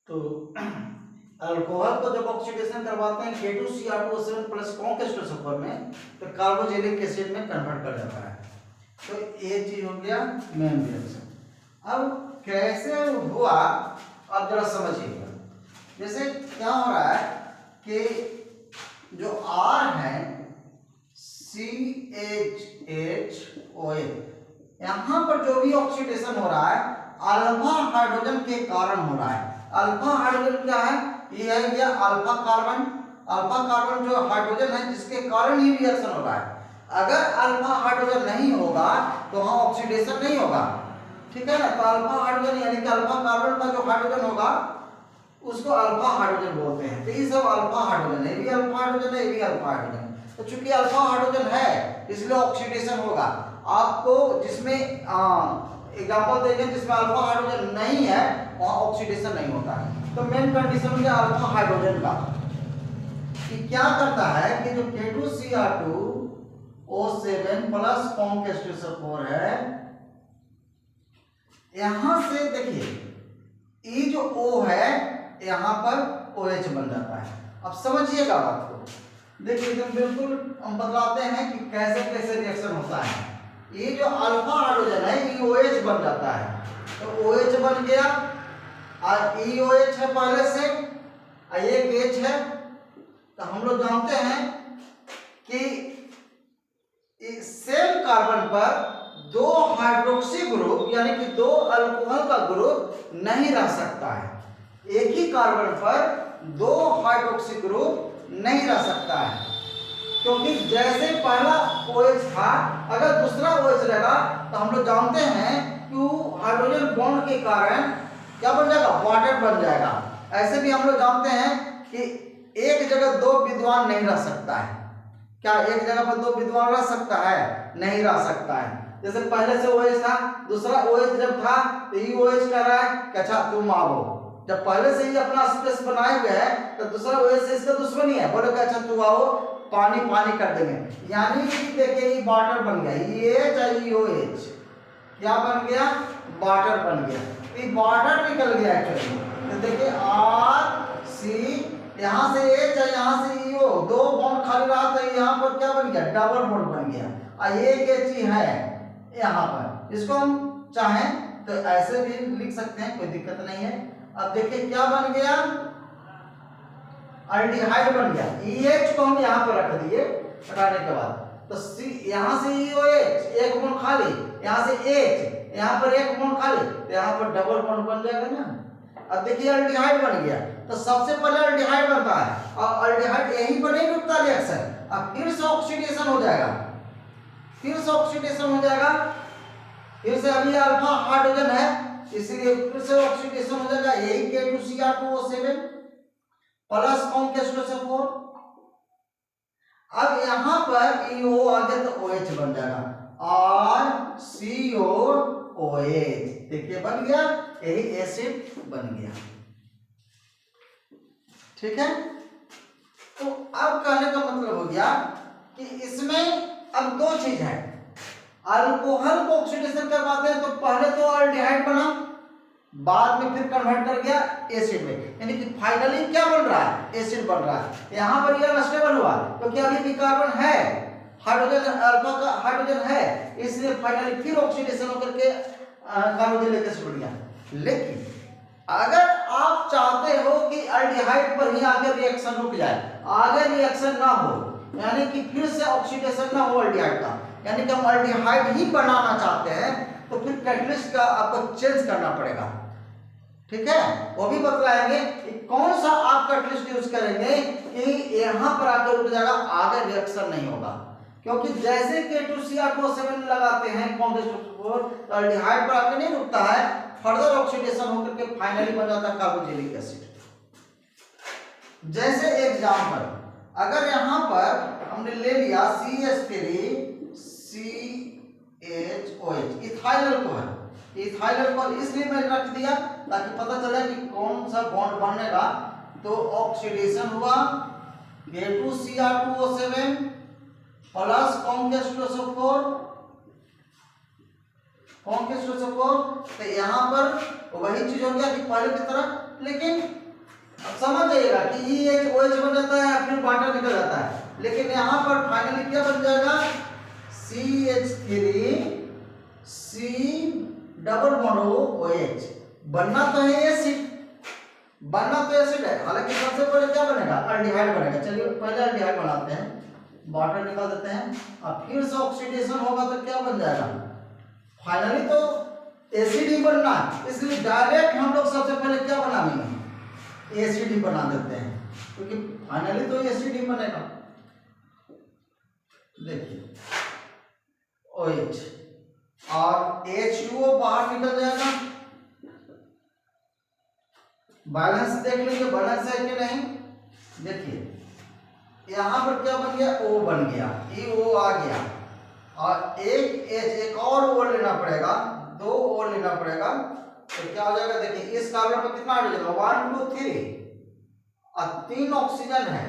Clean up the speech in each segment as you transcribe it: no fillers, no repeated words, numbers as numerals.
तो अल्कोहल को जब ऑक्सीडेशन करवाते हैं K2Cr2O7 प्लस कॉन्क H2SO4 में तो कार्बोक्सिलिक एसिड में कन्वर्ट कर जाता है। तो ये चीज हो गया मेन रिएक्शन। अब कैसे हुआ आप जरा समझिएगा। जैसे क्या हो रहा है कि जो R है CHHOA, यहाँ पर जो भी ऑक्सीडेशन हो रहा है अल्फा हाइड्रोजन के कारण हो रहा है। अल्फा हाइड्रोजन क्या है? ये है गया अल्फा कार्बन। अल्फा कार्बन जो हाइड्रोजन है जिसके कारण ही रिएक्शन हो रहा है। अगर अल्फा हाइड्रोजन नहीं होगा तो वहां ऑक्सीडेशन नहीं होगा, ठीक है ना। तो अल्फा हाइड्रोजन यानी कि अल्फा कार्बन का जो हाइड्रोजन होगा उसको अल्फा हाइड्रोजन बोलते हैं। तो ये सब अल्फा हाइड्रोजन है, ये भी अल्फा हाइड्रोजन है, ये भी अल्फा हाइड्रोजन है। तो चूंकि अल्फा हाइड्रोजन है इसलिए ऑक्सीडेशन होगा। आपको जिसमें एग्जांपल देंगे जिसमें अल्फा हाइड्रोजन नहीं है वहां ऑक्सीडेशन नहीं होता है। तो मेन कंडीशन हो गया अल्फा हाइड्रोजन का कि क्या करता है कि जो K2Cr2O7 प्लस कॉन्क H2SO4 है, यहां से देखिए ये जो O है यहां पर OH बन जाता है। अब समझिएगा बात को, देखिए एकदम बिल्कुल हम बतलाते हैं कि कैसे कैसे रिएक्शन होता है। ये जो अल्फा हाइड्रोजन है ये OH बन जाता है, तो OH बन गया और EOH है पहले से, एक H है। तो हम लोग जानते हैं कि सेम कार्बन पर दो हाइड्रोक्सी ग्रुप यानी कि दो अल्कोहल का ग्रुप नहीं रह सकता है। एक ही कार्बन पर दो हाइड्रोक्सी ग्रुप नहीं रह सकता है, क्योंकि जैसे पहला OH था अगर दूसरा OH रहेगा तो हम लोग जानते हैं कि हाइड्रोजन बॉन्ड के कारण क्या बन जाएगा? वाटर बन जाएगा। ऐसे भी हम लोग जानते हैं कि एक जगह दो विद्वान नहीं रह सकता है। क्या एक जगह पर दो विद्वान रह सकता है? नहीं रह सकता है। जैसे पहले से OH था, दूसरा OH जब था तो ये OH कह रहा है कि अच्छा तुम आओ। जब पहले से ही अपना स्पेस बनाए हुए है तो दूसरा OH से इसका दुश्मनी है, बोले कि अच्छा तुम आओ पानी पानी कर देंगे। यानी कि देखिए ये वाटर बन गया, ये OH क्या बन गया? वाटर बन गया। ये वाटर निकल गया एक्चुअली। तो देखिए RC यहाँ से H है, यहाँ से EO, दो बॉन्ड खाली रहा तो यहाँ पर क्या बन गया? डबल बॉन्ड बन गया। और एक H है यहाँ पर, इसको हम चाहें तो ऐसे भी लिख सकते हैं, कोई दिक्कत नहीं है। अब देखिए क्या बन गया? अल्डिहाइड बन गया। EH को हम यहाँ पर रख दिए हटाने के बाद, तो यहाँ से EOH एक बॉन्ड खाली, यहाँ से H, यहाँ पर एक बॉन्ड खाली, तो यहाँ पर डबल बॉन्ड बन जाएगा ना। अब देखिए अल्डिहाइड बन गया। तो सबसे पहले अल्डिहाइड बनता है और अल्डिहाइड यहीं पर नहीं रुकता रिएक्शन, अब फिर से ऑक्सीडेशन हो जाएगा, फिर से ऑक्सीडेशन हो जाएगा, फिर से अभी अल्फा हाइड्रोजन है इसलिए फिर से ऑक्सीडेशन हो जाएगा। यही K2Cr2O7 प्लस कॉन्क H2SO4। अब यहां पर EO आ गया तो OH बन जाएगा, RCOOH। देखिए बन गया, यही एसिड बन गया, ठीक है। तो अब कहने का मतलब हो गया कि इसमें अब दो चीज है। अल्कोहल को ऑक्सीडेशन करवाते हैं तो पहले तो अल्डिहाइड बना, बाद में फिर कन्वर्ट कर गया एसिड में, यानी कि फाइनली क्या बन रहा है? एसिड बन रहा है। यहाँ पर यह अनस्टेबल हुआ क्योंकि अभी भी कार्बन है, हाइड्रोजन अल्फा का हाइड्रोजन है, इसलिए फाइनली फिर ऑक्सीडेशन होकर के कार्बोक्सिलिक एसिड बन गया। लेकिन अगर आप चाहते हो कि अल्डिहाइड पर ही आगे रिएक्शन रुक जाए, आगे रिएक्शन ना हो, यानी कि फिर से ऑक्सीडेशन ना हो अल्डिहाइड का, यानी कि हम अल्डिहाइड ही बनाना चाहते हैं, तो फिर कैटलिस्ट का आपको चेंज करना पड़ेगा, ठीक है। वो भी बतलाएंगे कि कौन सा आप कैटलिस्ट यूज करेंगे कि यहां पर आकर रुक जाएगा, आगे रिएक्शन नहीं होगा। क्योंकि जैसे K2Cr2O7 लगाते हैं कॉन्क H2SO4 तो अल्डिहाइड पर आकर नहीं रुकता है, फर्दर ऑक्सीडेशन होकर के फाइनली बन जाता है कार्बोक्सिलिक एसिड। जैसे एग्जांपल अगर यहां पर हमने ले लिया CH3CHOH, ethyl alcohol, ethyl alcohol इसलिए मैंने रख दिया ताकि पता चले कि कौन सा बॉन्ड बनेगा। तो ऑक्सीडेशन हुआ K2Cr2O7 प्लस कॉन्क H2SO4 कौन किस टू से 4, तो यहाँ पर वही चीज हो गया कि पहले की तरह, लेकिन अब समझ जाइएगा कि EH OH बन जाता है, फिर वाटर निकल जाता है, लेकिन यहाँ पर फाइनली क्या बन जाएगा, CH3 C double bond OH। बनना तो है एसिड, बनना तो एसिड है, हालांकि सबसे पहले क्या बनेगा, अल्डिहाइड बनेगा। चलिए पहले अल्डिहाइड बनाते हैं, वाटर निकाल देते हैं, अब फिर से ऑक्सीडेशन होगा तो क्या बन जाएगा, फाइनली तो एसिड ही बनना है, इसलिए डायरेक्ट हम लोग सबसे पहले क्या बनाएंगे, एसिड ही बना देते हैं, क्योंकि फाइनली तो एसिड ही बनेगा। देखिए OH और H2O बाहर निकल जाएगा, बैलेंस देख लीजिए, बैलेंस है कि नहीं। देखिए यहाँ पर क्या बन गया, O बन गया, EO आ गया, और एक H, एक और O लेना पड़ेगा, 2 O लेना पड़ेगा, तो क्या हो जाएगा, देखिए इस कार्बन पर कितना हाइड्रोजन, 1 2 3 और 3 ऑक्सीजन है,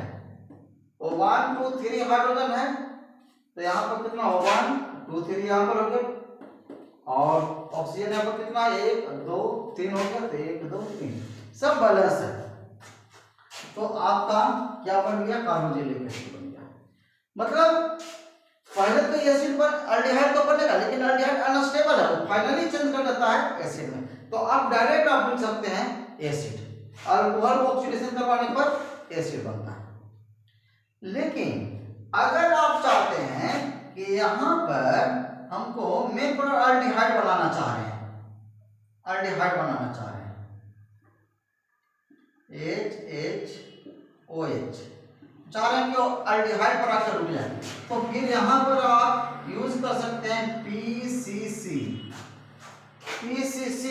1 2 3 हाइड्रोजन है, तो यहाँ पर कितना हो, 1 2 3 यहाँ पर हो गया, और ऑक्सीजन यहाँ पर कितना, 1 2 3 हो गया, तो 1 2 3 सब बैलेंस है, तो आपका क्या बन गया, कार्बोक्सिलिक एसिड बन गया। मतलब पहले तो एसिड पर अल्डिहाइड तो बनेगा, लेकिन अल्डिहाइड अनस्टेबल है, वो फाइनली चेंज कर देता है एसिड में, तो आप डायरेक्ट आप लिख सकते हैं एसिड, अल्कोहल को ऑक्सीडेशन करवाने पर एसिड बनता है। लेकिन अगर आप चाहते हैं कि यहाँ पर हमको मेन प्रोडक्ट अल्डिहाइड बनाना चाह रहे हैं, अल्डिहाइड बनाना चाह रहे हैं, HHOH चाह रहे हैं कि अल्डिहाइड पर आकर रुक जाए, तो फिर यहाँ पर आप यूज कर सकते हैं PCC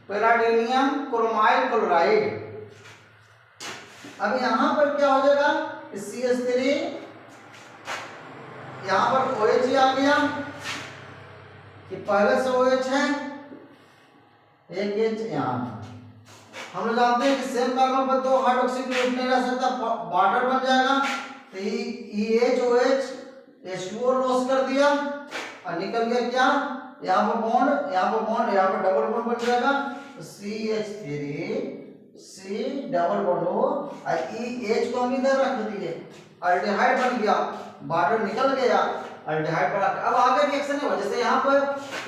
पैराडीनियम क्रोमाइल क्लोराइड। अब यहाँ पर क्या हो जाएगा, CH3 यहाँ पर OH ही आ गया, कि पहले से OH है, एक H यहाँ, हम लोग जानते हैं कि सेम कार्बन पर 2 हाइड्रोक्सी ग्रुप नहीं रह सकता, वाटर बन जाएगा, तो EHOH H2O लॉस कर दिया और निकल गया क्या, यहाँ पर बॉन्ड, यहाँ पर बॉन्ड, यहाँ पर डबल बॉन्ड बन जाएगा, तो CH3 C double bond O और EH को हम इधर रख दिए, अल्डिहाइड बन गया, वाटर निकल गया, अल्डिहाइड पर अब आगे रिएक्शन है, जैसे यहाँ पर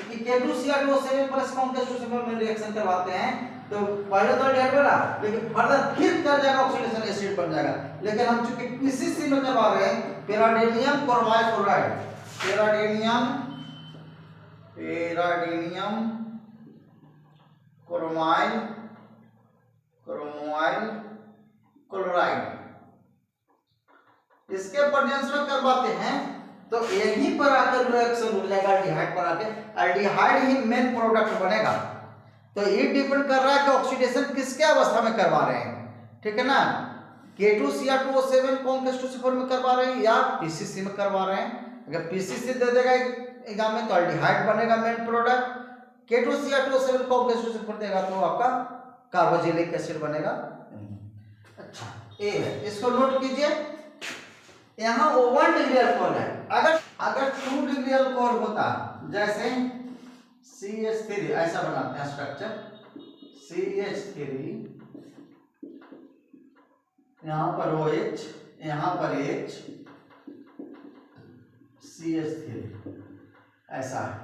K2Cr2O7 प्लस कॉम्प्लेक्स में रिएक्शन करवाते हैं, तो पहले तो अल्डिहाइड बना, लेकिन फर्दर फिर कर जाएगा ऑक्सीडेशन एसिड बन जाएगा, लेकिन हम चूंकि PCC में करवा रहे हैं, पैराडीनियम क्रोमाइल क्लोराइड, पैराडीनियम क्रोमाइल क्लोराइड, इसके प्रेजेंस में करवाते हैं, तो यहीं पर आकर रिएक्शन हो जाएगा, अल्डिहाइड पर आकर अल्डिहाइड ही मेन प्रोडक्ट बनेगा। तो ये डिपेंड कर रहा है कि ऑक्सीडेशन किसके अवस्था में करवा रहे हैं, ठीक है ना, K2Cr2O7 कौन किस टू से 4 में करवा रहे हैं या PCC में करवा रहे हैं। अगर PCC दे देगा एग्जाम में तो अल्डिहाइड बनेगा मेन प्रोडक्ट, K2Cr2O7 कौन किस टू से 4 देगा तो आपका कार्बोक्सिलिक एसिड बनेगा। अच्छा ये है, इसको नोट कीजिए, यहाँ 1 डिग्री अल्कोहल है, अगर 2 डिग्री अल्कोहल होता, जैसे CH3 ऐसा बनाते हैं स्ट्रक्चर, CH3 यहाँ पर OH, यहाँ पर H, CH3 ऐसा है,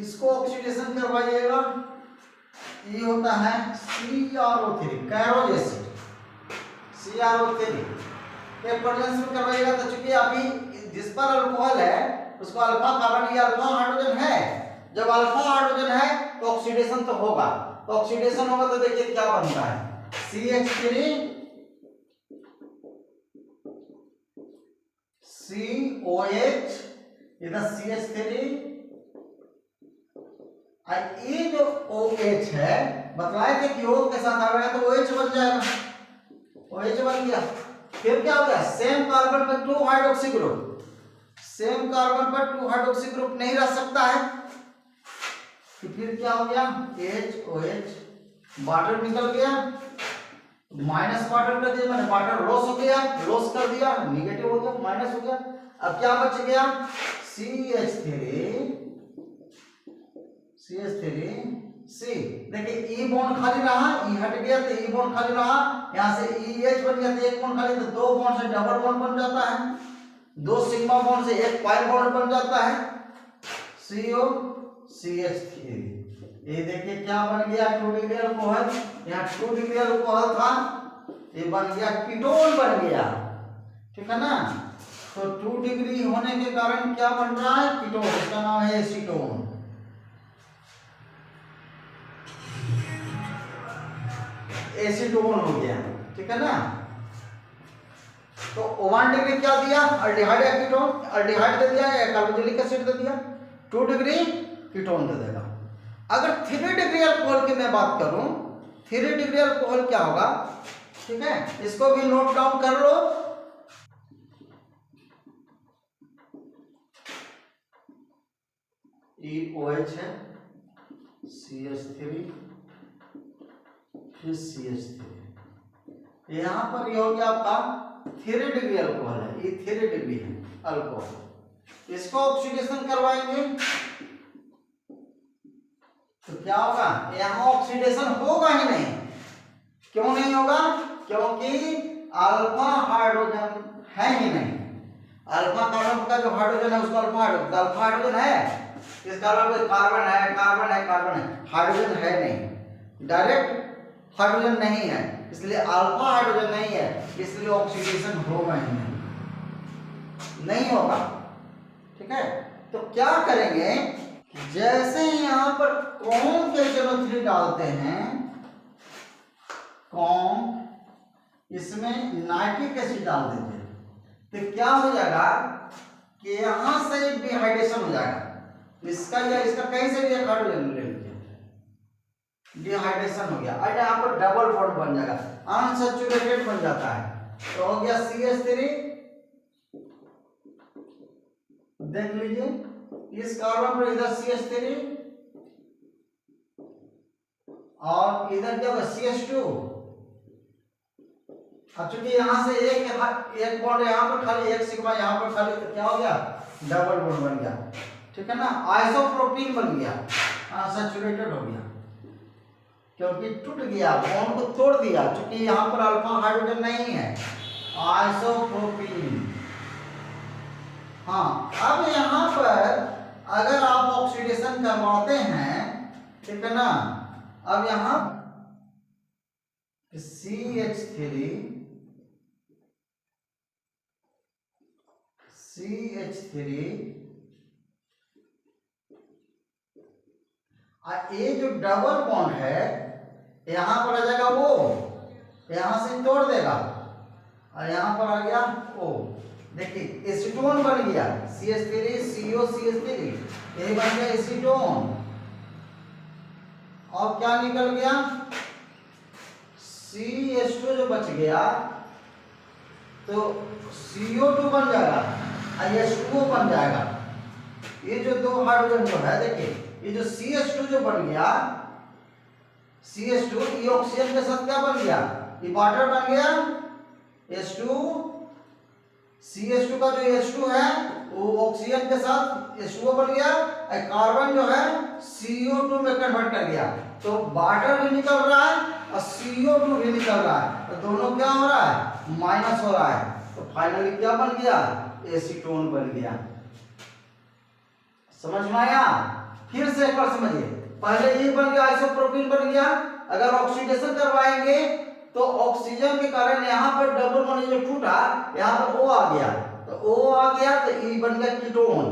इसको ऑक्सीडेशन करवाइएगा, ये होता है CrO3 कैरोज एसिड, CrO3 के प्रेजेंस में करवाइएगा, तो चूंकि अभी जिस पर अल्कोहल है उसको अल्फा कार्बन, ये अल्फा हाइड्रोजन है, जब अल्फा हाइड्रोजन है तो ऑक्सीडेशन तो होगा, तो ऑक्सीडेशन होगा तो देखिए क्या बनता है, CH3 COH, इधर CH3, ये जो OH है बतलाए थे कि O के साथ आ गया तो OH बन जाएगा, OH बन गया, फिर क्या हो गया, सेम कार्बन पर 2 हाइड्रोक्सी ग्रुप, सेम कार्बन पर 2 हाइड्रोक्सी ग्रुप नहीं रह सकता है, तो फिर क्या हो गया, HOH, वाटर निकल गया, माइनस वाटर कर दिया, मैंने वाटर लॉस हो गया, लॉस कर दिया, निगेटिव हो गया, माइनस हो गया, अब क्या बच गया, CH3 CH3C। देखिए ई बॉन्ड खाली रहा, ई हट गया तो ई बॉन्ड खाली रहा, यहाँ से EH बन गया तो एक बॉन्ड खाली, तो दो बॉन्ड से डबल बॉन्ड बन जाता है, दो सिग्मा बॉन्ड से एक पाई बॉन्ड बन जाता है, CO CH3। ये देखिए क्या बन गया 2 डिग्री अल्कोहल, यहाँ 2 डिग्री अल्कोहल था, ये बन गया कीटोन बन गया, ठीक है ना। तो 2 डिग्री होने के कारण क्या बन रहा है, कीटोन, इसका नाम है एसीटोन। एसीटोन हो गया, ठीक है ना। तो 1 डिग्री क्या दिया, अल्डिहाइड या कीटोन, अल्डिहाइड दे दिया या कार्बोक्सिलिक एसिड दे दिया, 2 डिग्री कीटोन दे देगा। अगर 3 डिग्री अल्कोहल की मैं बात करूं, 3 डिग्री अल्कोहल क्या होगा, ठीक है, इसको भी नोट डाउन कर लो। EOH है, CH3 फिर CH3, यहां पर ये हो गया आपका 3 डिग्री अल्कोहल है, ये 3 डिग्री है अल्कोहल। इसको ऑक्सीडेशन करवाएंगे तो क्या होगा, यहां ऑक्सीडेशन होगा ही नहीं। क्यों नहीं होगा, क्योंकि अल्फा हाइड्रोजन है ही नहीं। अल्फा कार्बन का जो हाइड्रोजन है उसको अल्फा हाइड्रोजन है, इसका मतलब कार्बन है, कार्बन है, कार्बन है, हाइड्रोजन है नहीं, डायरेक्ट हाइड्रोजन नहीं है, इसलिए अल्फा हाइड्रोजन नहीं है, इसलिए ऑक्सीडेशन होगा ही नहीं होगा, ठीक है। तो क्या करेंगे, जैसे यहाँ पर कौन के HNO3 डालते हैं, कौन इसमें नाइट्रिक एसिड डाल देते हैं, तो क्या हो जाएगा कि यहां से डिहाइड्रेशन हो जाएगा, इसका या इसका कहीं से भी हाइड्रोजन ले लीजिए, डिहाइड्रेशन हो गया, और यहाँ पर डबल बॉन्ड बन जाएगा, अनसैचुरेटेड बन जाता है, तो हो गया CH3। देख लीजिए इस कार्बन पर इधर CH3 और इधर क्या होगा CH2। अब चूंकि यहां से एक बॉन्ड यहाँ पर खाली, एक सिग्मा यहाँ पर खाली, तो क्या हो गया, डबल बॉन्ड बन गया, ठीक है ना, आइसोप्रोपीन बन गया, अनसैचुरेटेड हो गया, क्योंकि टूट गया, बॉन्ड को तोड़ दिया, क्योंकि यहाँ पर अल्फा हाइड्रोजन नहीं है, आइसोप्रोपीन। हाँ, अब यहाँ पर अगर आप ऑक्सीडेशन करवाते हैं, ठीक है ना, अब यहाँ CH3 ये जो डबल बॉन्ड है यहां पर आ जाएगा वो, यहां से तोड़ देगा और यहां पर आ गया O। देखिए एसीटोन बन गया, CH3 CO CH3, यही बन गया एसीटोन। और क्या निकल गया, CH2 जो बच गया तो CO2 बन जाएगा और H2O बन जाएगा। ये जो दो हाइड्रोजन जो है, देखिए ये जो CH2 जो बन गया, CH2 ये ऑक्सीजन के साथ क्या बन गया, ये वाटर बन गया, H2 CH2 का जो H2 है वो ऑक्सीजन के साथ H2O बन गया, और कार्बन जो है CO2 में कन्वर्ट कर गया, तो वाटर भी निकल रहा है और CO2 भी निकल रहा है, तो दोनों क्या हो रहा है, माइनस हो रहा है, तो फाइनली क्या बन गया, एसीटोन बन गया। समझ में आया, फिर से एक बार समझिए, पहले ये बन गया आइसोप्रोपीन बन गया, अगर ऑक्सीडेशन करवाएंगे तो ऑक्सीजन के कारण यहाँ पर डबल बॉन्ड जो टूटा, यहाँ पर O आ गया, तो O आ गया तो E बन गया कीटोन,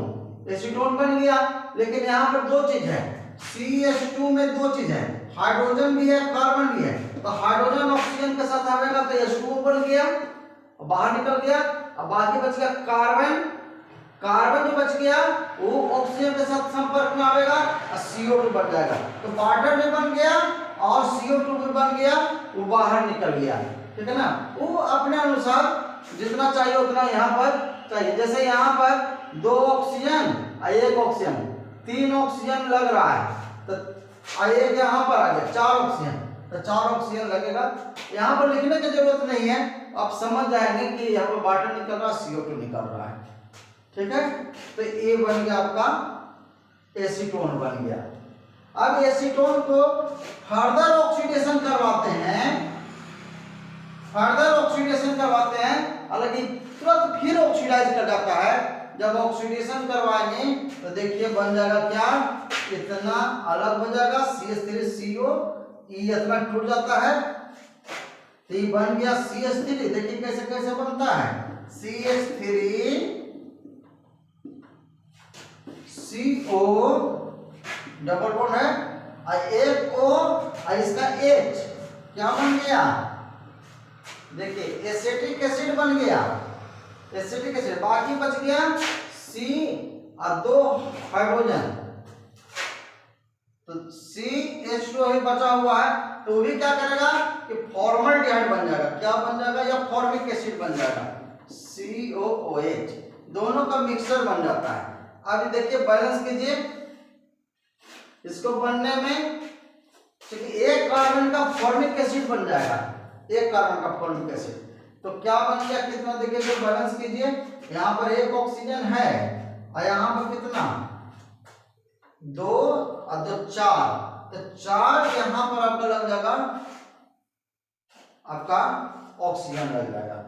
एसीटोन बन गया। लेकिन यहाँ पर दो चीज है, CH2 में दो चीज है, हाइड्रोजन भी है कार्बन भी है, तो हाइड्रोजन ऑक्सीजन के साथ आवेगा तो H2O बन गया, बाहर निकल गया, अब बाकी बच गया कार्बन, कार्बन जो बच गया वो ऑक्सीजन के साथ संपर्क में आवेगा और CO2 बन जाएगा, तो वाटर भी बन गया और CO2 भी बन गया, वो बाहर निकल गया, ठीक है ना। वो अपने अनुसार जितना चाहिए उतना यहाँ पर चाहिए, जैसे यहाँ पर 2 ऑक्सीजन और 1 ऑक्सीजन, 3 ऑक्सीजन लग रहा है, तो एक यहाँ पर आ गया 4 ऑक्सीजन, तो 4 ऑक्सीजन लगेगा। यहाँ पर लिखने की जरूरत नहीं है, आप समझ जाएंगे कि यहाँ पर वाटर निकल रहा है, CO2 निकल रहा है, ठीक है। तो ये बन गया आपका एसीटोन बन गया। अब एसीटोन को फर्दर ऑक्सीडेशन करवाते हैं, हालांकि तुरंत फिर ऑक्सीडाइज कर जाता है। जब ऑक्सीडेशन करवाएंगे तो देखिए बन जाएगा क्या, इतना अलग हो जाएगा CH3CO, ई इतना टूट जाता है तो ये बन गया CH3। देखिए कैसे कैसे बनता है, CH3CO डबल बॉन्ड है और एक O और इसका H क्या बन गया, देखिए एसिटिक एसिड बन गया, एसिटिक एसिड। बाकी बच गया C और 2 हाइड्रोजन, तो CH2 ही बचा हुआ है, तो भी क्या करेगा कि फॉर्मल्डिहाइड बन जाएगा। क्या बन जाएगा, या फॉर्मिक एसिड बन जाएगा, COOH, दोनों का मिक्सचर बन जाता है। अब देखिए बैलेंस कीजिए इसको बनने में, क्योंकि एक कार्बन का फॉर्मिक एसिड बन जाएगा, एक कार्बन का फॉर्मिक एसिड, तो क्या बन गया, कितना देखिए तो बैलेंस कीजिए। यहाँ पर एक ऑक्सीजन है और यहाँ पर कितना, 2 और 2 4, तो 4 यहाँ पर आपका लग जाएगा, आपका ऑक्सीजन लग जाएगा।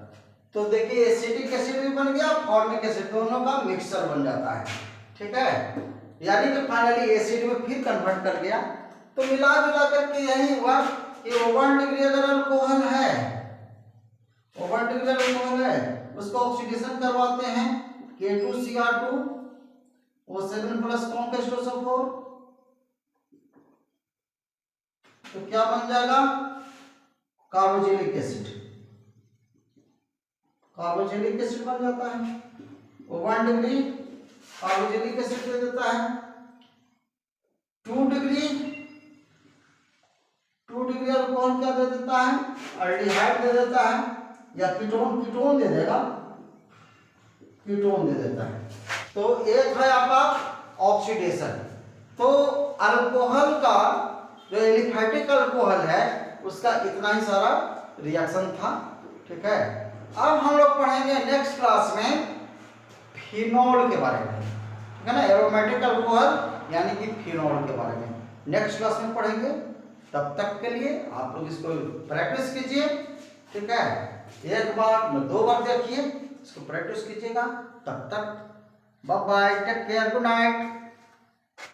तो देखिए एसिटिक एसिड भी बन गया, फॉर्मिक एसिड, दोनों का मिक्सचर बन जाता है, ठीक है। यानी कि फाइनली एसिड में फिर कन्वर्ट कर गया। तो मिला जुला करके यही हुआ कि ओवन डिग्री अगर अल्कोहल है, ओवन डिग्री अल्कोहल है, उसको ऑक्सीडेशन करवाते हैं K2Cr2 O7 प्लस कौन का H2SO4, तो क्या बन जाएगा, कार्बोक्सिलिक एसिड, कार्बोक्सिलिक एसिड बन जाता है। ओवन डिग्री कार्बोक्सिलिक एसिड दे देता है, 2 डिग्री अल्कोहल क्या दे देता है, अल्डिहाइड दे देता है, या कीटोन दे देगा, कीटोन दे देता है। तो एक है आपका ऑक्सीडेशन। तो अल्कोहल का जो एलिफैटिक अल्कोहल है उसका इतना ही सारा रिएक्शन था, ठीक है। अब हम लोग पढ़ेंगे नेक्स्ट क्लास में फिनॉल के बारे में, ठीक है ना, एरोमेटिक अल्कोहल यानी कि फिनॉल के बारे में नेक्स्ट क्लास में पढ़ेंगे। तब तक के लिए आप लोग इसको प्रैक्टिस कीजिए, ठीक है, एक बार न 2 बार देखिए, इसको प्रैक्टिस कीजिएगा। तब तक bye bye, take care, good night.